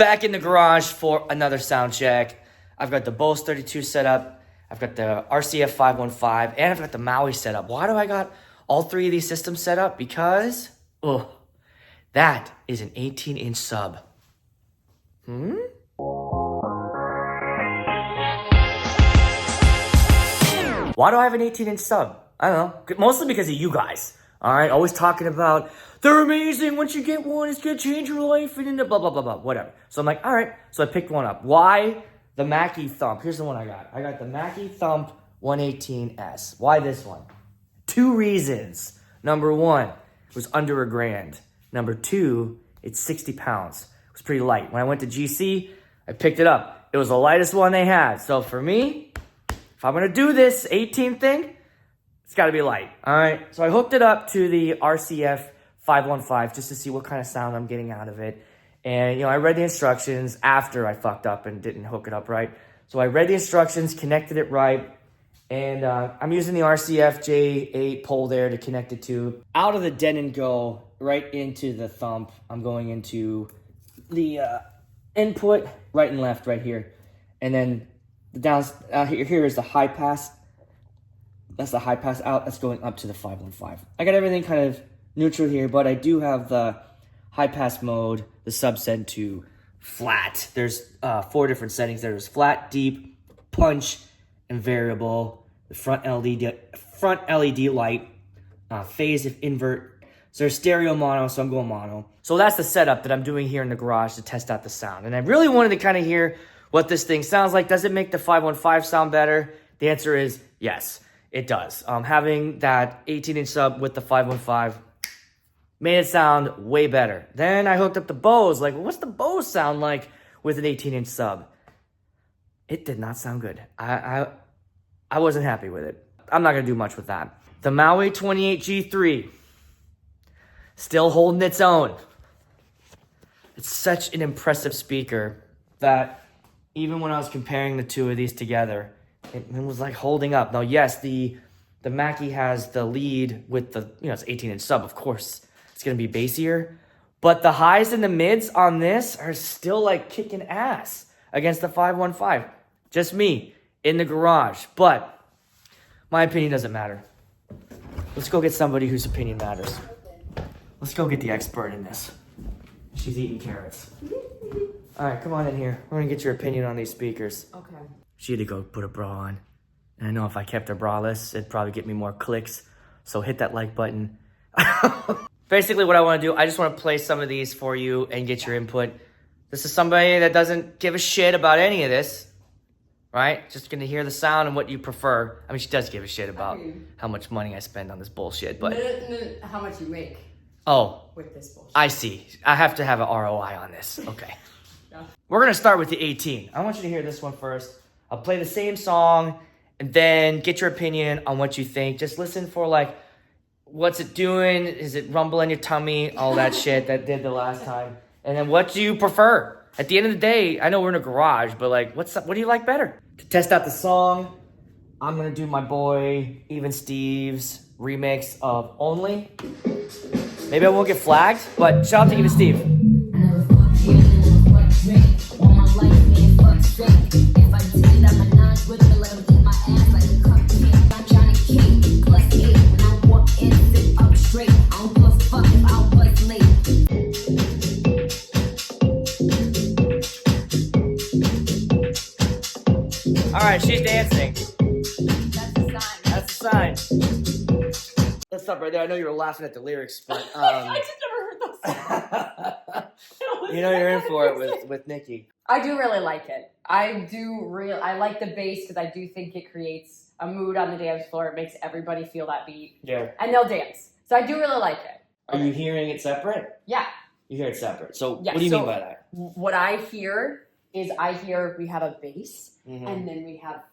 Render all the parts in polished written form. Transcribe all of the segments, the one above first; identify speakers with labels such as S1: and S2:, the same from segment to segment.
S1: Back in the garage for another sound check. I've got the Bose 32 set up. I've got the RCF 515, and I've got the Maui set up. Why do I got all three of these systems set up? Because, that is an 18-inch sub. Why do I have an 18-inch sub? I don't know. Mostly because of you guys. All right? Always talking about, they're amazing. Once you get one, it's going to change your life. And blah, blah, blah, blah, whatever. So I'm like, all right. So I picked one up. Why the Mackie Thump? Here's the one I got. I got the Mackie Thump 118S. Why this one? 2 reasons. Number 1, it was under $1,000. Number 2, it's 60 pounds. It was pretty light. When I went to GC, I picked it up. It was the lightest one they had. So for me, if I'm going to do this 18 thing, it's got to be light. All right. So I hooked it up to the RCF 515 just to see what kind of sound I'm getting out of it. And, I read the instructions after I fucked up and didn't hook it up right. So I read the instructions, connected it right. And I'm using the RCF J8 pole there to connect it to. Out of the den and go, right into the thump. I'm going into the input, right and left right here. And then the down here is the high pass. That's the high pass out. That's going up to the 515. I got everything kind of neutral here, but I do have the high pass mode, the sub set to flat. There's 4 different settings. There's flat, deep, punch, and variable. The front LED light, phase if invert. So there's stereo mono, so I'm going mono. So that's the setup that I'm doing here in the garage to test out the sound. And I really wanted to kind of hear what this thing sounds like. Does it make the 515 sound better? The answer is yes, it does. Having that 18-inch sub with the 515 made it sound way better. Then I hooked up the Bose. Like, what's the Bose sound like with an 18-inch sub? It did not sound good. I wasn't happy with it. I'm not going to do much with that. The Maui 28G3, still holding its own. It's such an impressive speaker that even when I was comparing the two of these together, it was like holding up. Now, yes, the Mackie has the lead with the, it's 18-inch sub, of course. It's going to be bassier. But the highs and the mids on this are still like kicking ass against the 515. Just me in the garage. But my opinion doesn't matter. Let's go get somebody whose opinion matters. Let's go get the expert in this. She's eating carrots. All right, come on in here. We're going to get your opinion on these speakers.
S2: Okay.
S1: She had to go put a bra on. And I know if I kept her braless, it'd probably get me more clicks. So hit that like button. Basically what I want to do, I just want to play some of these for you and get your input. This is somebody that doesn't give a shit about any of this. Right? Just going to hear the sound and what you prefer. I mean, she does give a shit about how much money I spend on this bullshit, but...
S2: No, how much you make with this bullshit.
S1: I see. I have to have an ROI on this. Okay.
S2: Yeah.
S1: We're going to start with the 18. I want you to hear this one first. I'll play the same song and then get your opinion on what you think. Just listen for like, what's it doing? Is it rumbling your tummy? All that shit that did the last time. And then what do you prefer? At the end of the day, I know we're in a garage, but like, what do you like better? To test out the song, I'm going to do my boy Even Steve's remix of Only. Maybe I won't get flagged, but shout out to Even Steve. All right, she's dancing. That's a sign. Let's stop right there. I know you were laughing at the lyrics, but
S2: I just never heard those songs.
S1: you're in for it with Nikki.
S2: I do really like it. I like the bass because I do think it creates a mood on the dance floor. It makes everybody feel that beat.
S1: Yeah.
S2: And they'll dance. So I do really like it.
S1: Are you hearing it separate?
S2: Yeah.
S1: You hear it separate. So
S2: Yeah,
S1: what do you mean by that?
S2: What I hear is we have a bass and then we have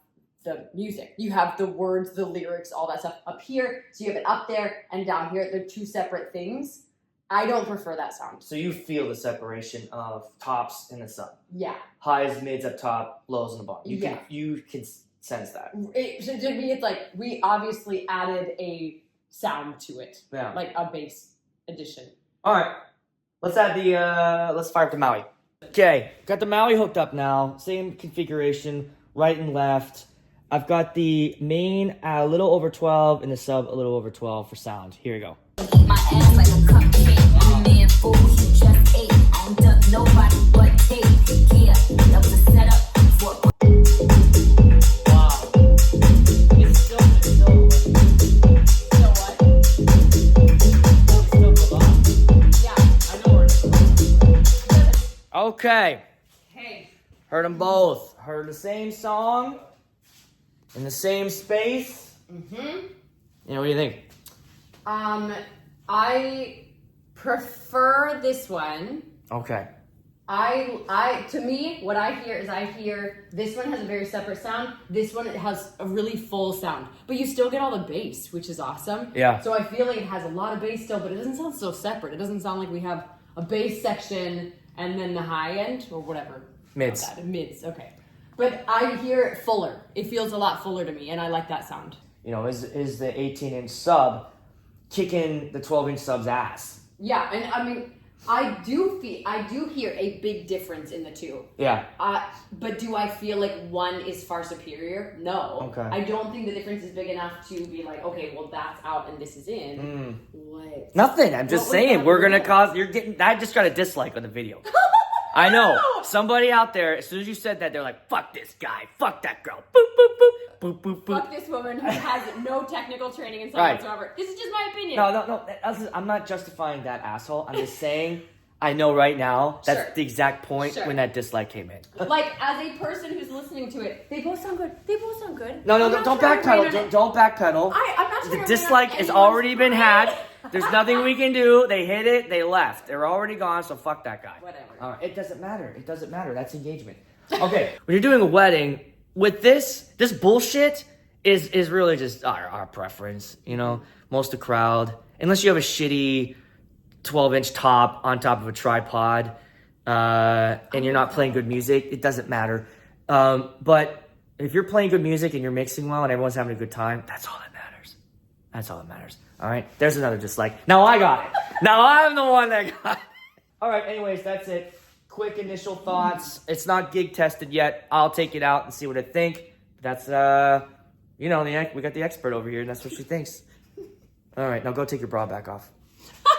S2: the music. You have the words, the lyrics, all that stuff up here. So you have it up there and down here. They're 2 separate things. I don't prefer that sound.
S1: So you feel the separation of tops and the sub.
S2: Yeah.
S1: Highs, mids up top, lows on the bottom. You can sense that.
S2: So to me, it's like we obviously added a sound to it.
S1: Yeah.
S2: Like a bass addition.
S1: All right. Let's fire up the Maui. Okay, got the Maui hooked up now. Same configuration, right and left. I've got the main a little over 12 and the sub a little over 12 for sound. Here we go.
S3: Eat my ass like a cupcake. I'm a man fool, you just ate. I don't duck nobody but take. Yeah, that was a setup for.
S1: Wow. It's still
S2: what?
S1: It's still good on.
S2: Yeah.
S1: I know where it's Okay.
S2: Hey.
S1: Heard them both. Heard the same song in the same space.
S2: Mm-hmm.
S1: You know, what do you think?
S2: I prefer this one.
S1: Okay.
S2: To me, what I hear this one has a very separate sound. This one, it has a really full sound, but you still get all the bass, which is awesome.
S1: Yeah.
S2: So I feel like it has a lot of bass still, but it doesn't sound so separate. It doesn't sound like we have a bass section and then the high end or whatever.
S1: Mids.
S2: Not that, mids, okay. But I hear it fuller. It feels a lot fuller to me, and I like that sound.
S1: You know, is the 18-inch sub kicking the 12-inch sub's ass?
S2: Yeah, and I mean, I do hear a big difference in the two.
S1: Yeah.
S2: But do I feel like one is far superior? No.
S1: Okay.
S2: I don't think the difference is big enough to be like, okay, well that's out and this is in. What?
S1: Nothing. I'm just
S2: What was
S1: saying
S2: that
S1: we're gonna
S2: word?
S1: cause. You're getting. I just got a dislike on the video. I know somebody out there. As soon as you said that, they're like, "Fuck this guy. Fuck that girl." Boop boop boop boop boop boop.
S2: Fuck this woman who has no technical training in
S1: Right.
S2: whatsoever. This is just my opinion.
S1: No. I'm not justifying that asshole. I'm just saying. I know right now that's
S2: Sure.
S1: the exact point
S2: Sure.
S1: when that dislike came in.
S2: Like, as a person who's listening to it, they both sound good. They both sound good.
S1: No,
S2: I'm not
S1: don't
S2: trying to rain
S1: backpedal.
S2: on it.
S1: Don't backpedal.
S2: I'm not trying to
S1: The
S2: rain on
S1: dislike has
S2: anyone's
S1: already been had.
S2: parade.
S1: There's nothing we can do. They hit it. They left. They're already gone. So fuck that guy.
S2: Whatever.
S1: All right. It doesn't matter. It doesn't matter. That's engagement. Okay. When you're doing a wedding with this bullshit is really just our preference. You know, most of the crowd, unless you have a shitty 12-inch top on top of a tripod, and you're not playing good music, it doesn't matter. But if you're playing good music and you're mixing well and everyone's having a good time, that's all that matters. That's all that matters. All right. There's another dislike. Now I got it. Now I'm the one that got it. All right. Anyways, that's it. Quick initial thoughts. It's not gig tested yet. I'll take it out and see what I think. That's we got the expert over here, and that's what she thinks. All right. Now go take your bra back off.